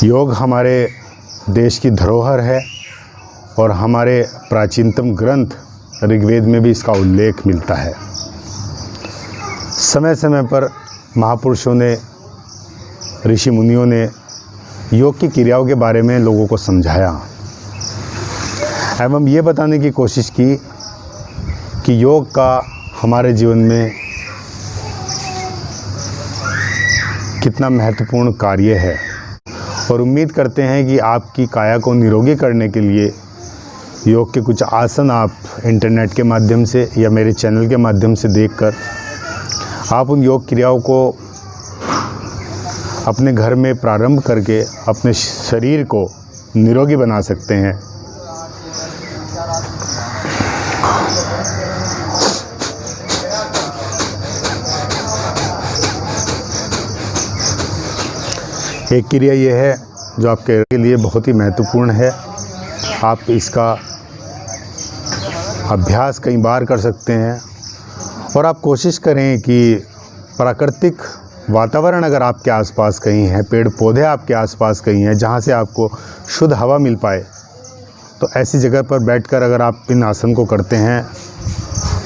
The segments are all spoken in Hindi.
योग हमारे देश की धरोहर है और हमारे प्राचीनतम ग्रंथ ऋग्वेद में भी इसका उल्लेख मिलता है। समय समय पर महापुरुषों ने, ऋषि मुनियों ने योग की क्रियाओं के बारे में लोगों को समझाया एवं ये बताने की कोशिश की कि योग का हमारे जीवन में कितना महत्वपूर्ण कार्य है और उम्मीद करते हैं कि आपकी काया को निरोगी करने के लिए योग के कुछ आसन आप इंटरनेट के माध्यम से या मेरे चैनल के माध्यम से देखकर आप उन योग क्रियाओं को अपने घर में प्रारंभ करके अपने शरीर को निरोगी बना सकते हैं। एक क्रिया ये है जो आपके लिए बहुत ही महत्वपूर्ण है। आप इसका अभ्यास कई बार कर सकते हैं और आप कोशिश करें कि प्राकृतिक वातावरण अगर आपके आसपास कहीं है, पेड़ पौधे आपके आसपास कहीं हैं जहाँ से आपको शुद्ध हवा मिल पाए, तो ऐसी जगह पर बैठकर अगर आप इन आसन को करते हैं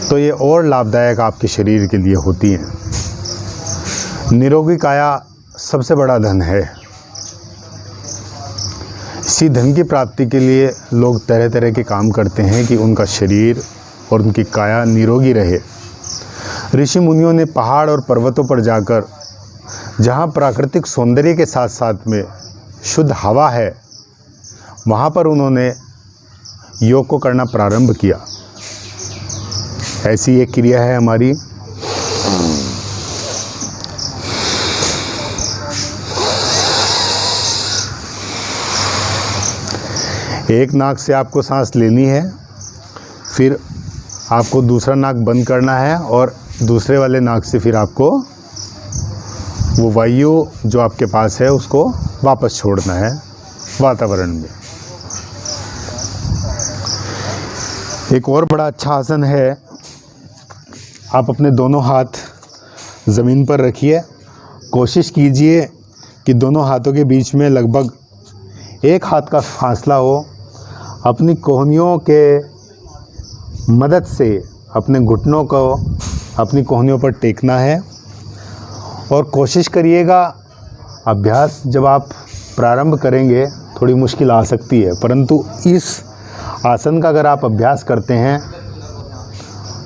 तो ये और लाभदायक आपके शरीर के लिए होती हैं। निरोगी काया सबसे बड़ा धन है। इसी धन की प्राप्ति के लिए लोग तरह तरह के काम करते हैं कि उनका शरीर और उनकी काया निरोगी रहे। ऋषि मुनियों ने पहाड़ और पर्वतों पर जाकर जहाँ प्राकृतिक सौंदर्य के साथ साथ में शुद्ध हवा है, वहाँ पर उन्होंने योग को करना प्रारंभ किया। ऐसी एक क्रिया है हमारी। एक नाक से आपको सांस लेनी है, फिर आपको दूसरा नाक बंद करना है और दूसरे वाले नाक से फिर आपको वो वायु जो आपके पास है उसको वापस छोड़ना है वातावरण में। एक और बड़ा अच्छा आसन है। आप अपने दोनों हाथ ज़मीन पर रखिए। कोशिश कीजिए कि दोनों हाथों के बीच में लगभग एक हाथ का फासला हो। अपनी कोहनियों के मदद से अपने घुटनों को अपनी कोहनियों पर टेकना है और कोशिश करिएगा। अभ्यास जब आप प्रारंभ करेंगे थोड़ी मुश्किल आ सकती है, परंतु इस आसन का अगर आप अभ्यास करते हैं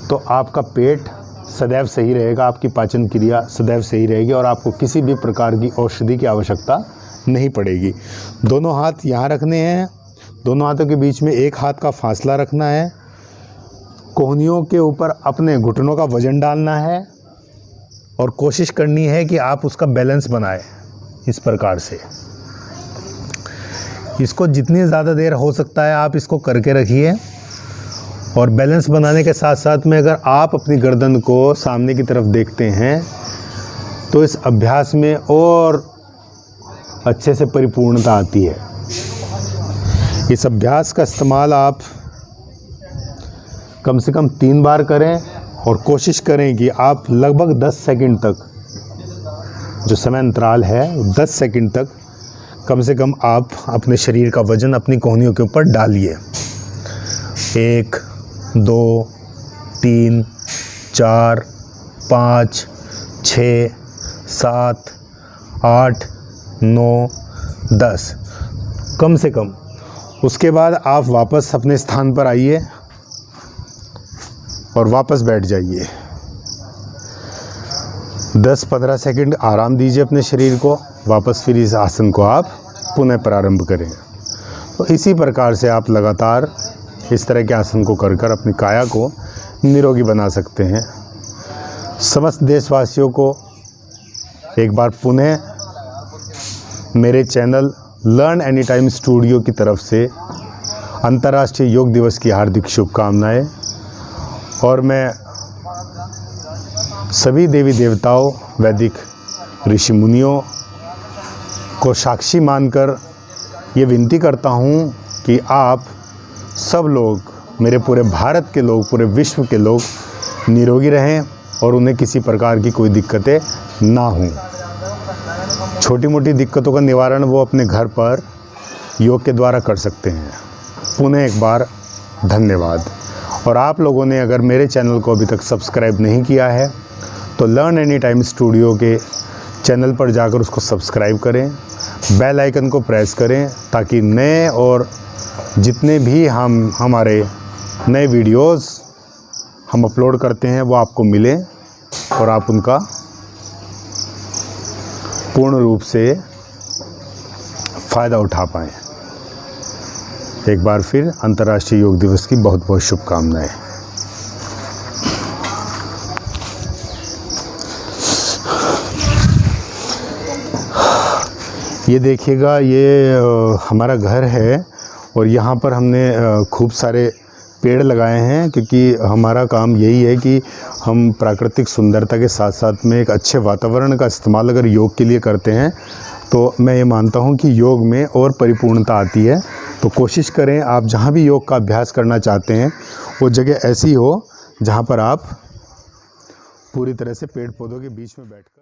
तो आपका पेट सदैव सही रहेगा, आपकी पाचन क्रिया सदैव सही रहेगी और आपको किसी भी प्रकार की औषधि की आवश्यकता नहीं पड़ेगी। दोनों हाथ यहाँ रखने हैं, दोनों हाथों के बीच में एक हाथ का फासला रखना है, कोहनियों के ऊपर अपने घुटनों का वजन डालना है और कोशिश करनी है कि आप उसका बैलेंस बनाएं इस प्रकार से। इसको जितनी ज़्यादा देर हो सकता है आप इसको करके रखिए और बैलेंस बनाने के साथ साथ में अगर आप अपनी गर्दन को सामने की तरफ देखते हैं तो इस अभ्यास में और अच्छे से परिपूर्णता आती है। इस अभ्यास का इस्तेमाल आप कम से कम 3 बार करें और कोशिश करें कि आप लगभग 10 सेकंड तक, जो समय अंतराल है 10 सेकंड तक कम से कम आप अपने शरीर का वजन अपनी कोहनियों के ऊपर डालिए। 1 2 3 4 5 6 7 8 9 10 कम से कम। उसके बाद आप वापस अपने स्थान पर आइए और वापस बैठ जाइए। 10-15 सेकंड आराम दीजिए अपने शरीर को, वापस फिर इस आसन को आप पुनः प्रारंभ करें। तो इसी प्रकार से आप लगातार इस तरह के आसन को कर कर अपनी काया को निरोगी बना सकते हैं। समस्त देशवासियों को एक बार पुनः मेरे channel learn any time studio की तरफ से अंतर्राष्ट्रीय योग दिवस की हार्दिक शुभकामनाएं। और मैं सभी देवी देवताओं, वैदिक ऋषि मुनियों को साक्षी मानकर ये विनती करता हूँ कि आप सब लोग, मेरे पूरे भारत के लोग, पूरे विश्व के लोग निरोगी रहें और उन्हें किसी प्रकार की कोई दिक्कतें ना हों। छोटी मोटी दिक्कतों का निवारण वो अपने घर पर योग के द्वारा कर सकते हैं। पुनः एक बार धन्यवाद। और आप लोगों ने अगर मेरे चैनल को अभी तक सब्सक्राइब नहीं किया है तो लर्न एनी टाइम स्टूडियो के चैनल पर जाकर उसको सब्सक्राइब करें, बेल आइकन को प्रेस करें, ताकि नए और जितने भी हमारे नए वीडियोस हम अपलोड करते हैं वो आपको मिलें और आप उनका पूर्ण रूप से फ़ायदा उठा पाएँ। एक बार फिर अंतर्राष्ट्रीय योग दिवस की बहुत बहुत शुभकामनाएं। ये देखिएगा, ये हमारा घर है और यहाँ पर हमने खूब सारे पेड़ लगाए हैं, क्योंकि हमारा काम यही है कि हम प्राकृतिक सुंदरता के साथ साथ में एक अच्छे वातावरण का इस्तेमाल अगर योग के लिए करते हैं तो मैं ये मानता हूँ कि योग में और परिपूर्णता आती है। तो कोशिश करें आप जहाँ भी योग का अभ्यास करना चाहते हैं वो जगह ऐसी हो जहाँ पर आप पूरी तरह से पेड़ पौधों के बीच में बैठकर